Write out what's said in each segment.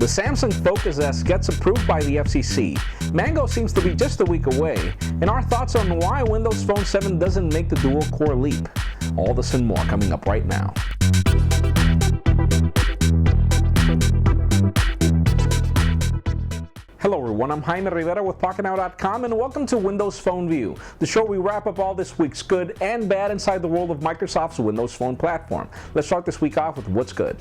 The Samsung Focus S gets approved by the FCC. Mango seems to be just a week away. And our thoughts on why Windows Phone 7 doesn't make the dual-core leap. All this and more coming up right now. Hello everyone, I'm Jaime Rivera with Pocketnow.com and welcome to Windows Phone View, the show where we wrap up all this week's good and bad inside the world of Microsoft's Windows Phone platform. Let's start this week off with what's good.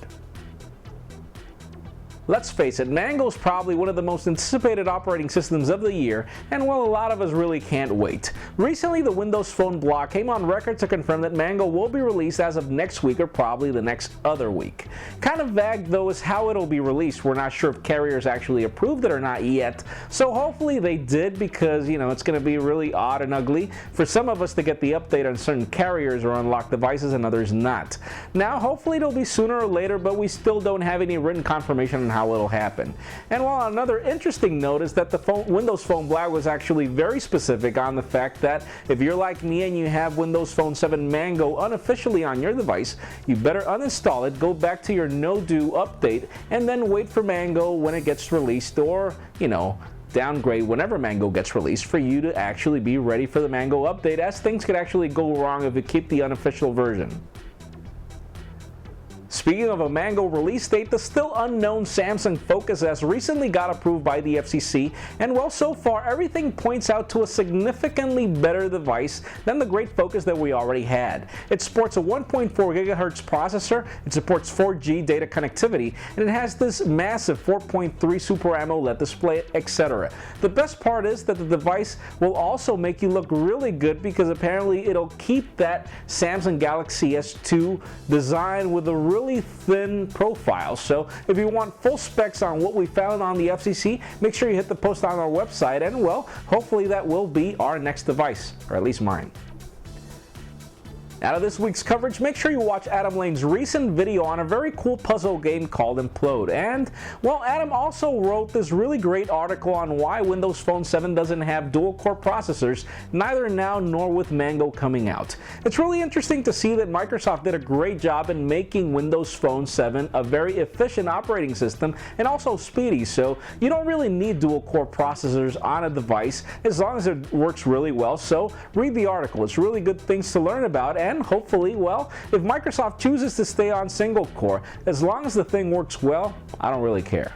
Let's face it, Mango's probably one of the most anticipated operating systems of the year, and well, a lot of us really can't wait. Recently, the Windows Phone blog came on record to confirm that Mango will be released as of next week or probably the next other week. Kind of vague though is how it'll be released. We're not sure if carriers actually approved it or not yet, so hopefully they did because, it's going to be really odd and ugly for some of us to get the update on certain carriers or unlocked devices and others not. Now, hopefully it'll be sooner or later, but we still don't have any written confirmation on how it'll happen. And while another interesting note is that the Windows Phone blog was actually very specific on the fact that if you're like me and you have Windows Phone 7 Mango unofficially on your device, you better uninstall it, go back to your no-do update, and then wait for Mango when it gets released, or, downgrade whenever Mango gets released for you to actually be ready for the Mango update, as things could actually go wrong if you keep the unofficial version. Speaking of a Mango release date, the still unknown Samsung Focus S recently got approved by the FCC, and well, so far everything points out to a significantly better device than the great Focus that we already had. It sports a 1.4 GHz processor, it supports 4G data connectivity, and it has this massive 4.3 Super AMOLED display, etc. The best part is that the device will also make you look really good because apparently it'll keep that Samsung Galaxy S2 design with a really thin profile. So if you want full specs on what we found on the FCC, make sure you hit the post on our website, and well, hopefully that will be our next device, or at least mine. Out of this week's coverage, make sure you watch Adam Lane's recent video on a very cool puzzle game called Implode. And, well, Adam also wrote this really great article on why Windows Phone 7 doesn't have dual-core processors, neither now nor with Mango coming out. It's really interesting to see that Microsoft did a great job in making Windows Phone 7 a very efficient operating system and also speedy, so you don't really need dual-core processors on a device as long as it works really well. So read the article. It's really good things to learn about. And hopefully, well, if Microsoft chooses to stay on single core, as long as the thing works well, I don't really care.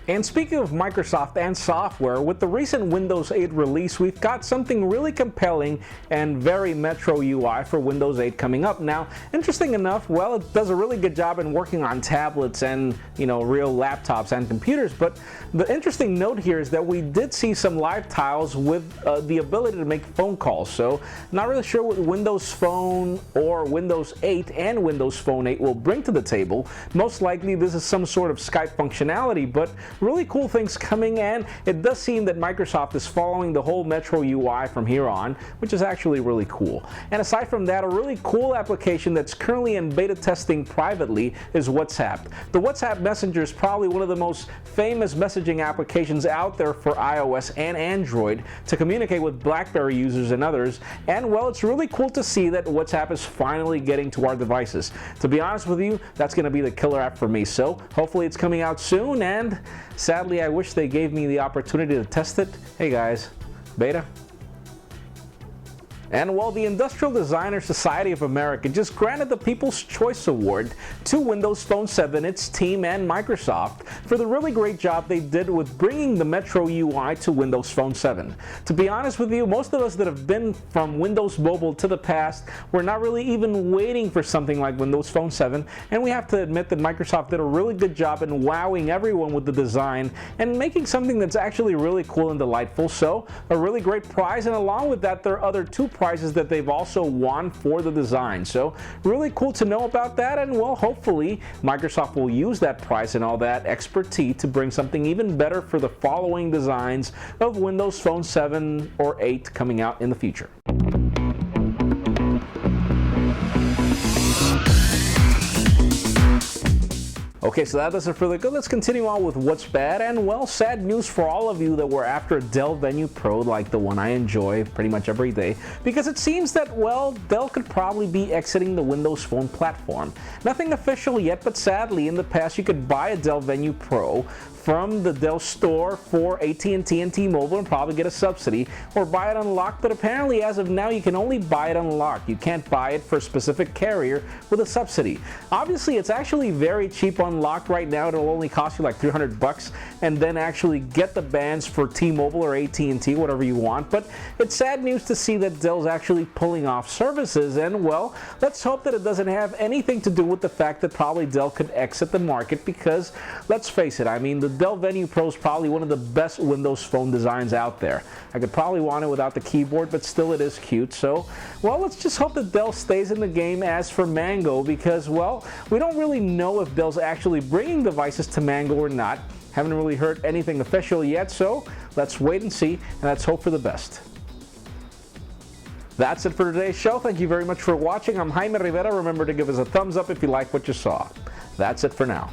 And speaking of Microsoft and software, with the recent Windows 8 release, we've got something really compelling and very Metro UI for Windows 8 coming up. Now, interesting enough, well, it does a really good job in working on tablets and, real laptops and computers, but the interesting note here is that we did see some live tiles with the ability to make phone calls. So, not really sure what Windows Phone or Windows 8 and Windows Phone 8 will bring to the table. Most likely this is some sort of Skype functionality, but really cool things coming, and it does seem that Microsoft is following the whole Metro UI from here on, which is actually really cool. And aside from that, a really cool application that's currently in beta testing privately is WhatsApp. The WhatsApp Messenger is probably one of the most famous messaging applications out there for iOS and Android to communicate with BlackBerry users and others, and well, it's really cool to see that WhatsApp is finally getting to our devices. To be honest with you, that's going to be the killer app for me, so hopefully it's coming out soon, and sadly, I wish they gave me the opportunity to test it. Hey guys, beta. And well, the Industrial Designer Society of America just granted the People's Choice Award to Windows Phone 7, its team, and Microsoft for the really great job they did with bringing the Metro UI to Windows Phone 7. To be honest with you, most of us that have been from Windows Mobile to the past were not really even waiting for something like Windows Phone 7, and we have to admit that Microsoft did a really good job in wowing everyone with the design and making something that's actually really cool and delightful. So, a really great prize, and along with that, there are other two prizes that they've also won for the design. So really cool to know about that, and well, hopefully Microsoft will use that prize and all that expertise to bring something even better for the following designs of Windows Phone 7 or 8 coming out in the future. Okay, so that does it for the good. Let's continue on with what's bad. And well, sad news for all of you that were after a Dell Venue Pro like the one I enjoy pretty much every day, because it seems that, well, Dell could probably be exiting the Windows Phone platform. Nothing official yet, but sadly in the past you could buy a Dell Venue Pro from the Dell store for AT&T and T-Mobile and probably get a subsidy, or buy it unlocked, but apparently as of now you can only buy it unlocked. You can't buy it for a specific carrier with a subsidy. Obviously it's actually very cheap unlocked right now. It'll only cost you like $300 and then actually get the bands for T-Mobile or AT&T, whatever you want. But it's sad news to see that Dell's actually pulling off services, and well, let's hope that it doesn't have anything to do with the fact that probably Dell could exit the market, because let's face it, I mean, the Dell Venue Pro is probably one of the best Windows Phone designs out there. I could probably want it without the keyboard, but still it is cute. So, well, let's just hope that Dell stays in the game. As for Mango, because, well, we don't really know if Dell's actually bringing devices to Mango or not. Haven't really heard anything official yet, so let's wait and see, and let's hope for the best. That's it for today's show. Thank you very much for watching. I'm Jaime Rivera. Remember to give us a thumbs up if you like what you saw. That's it for now.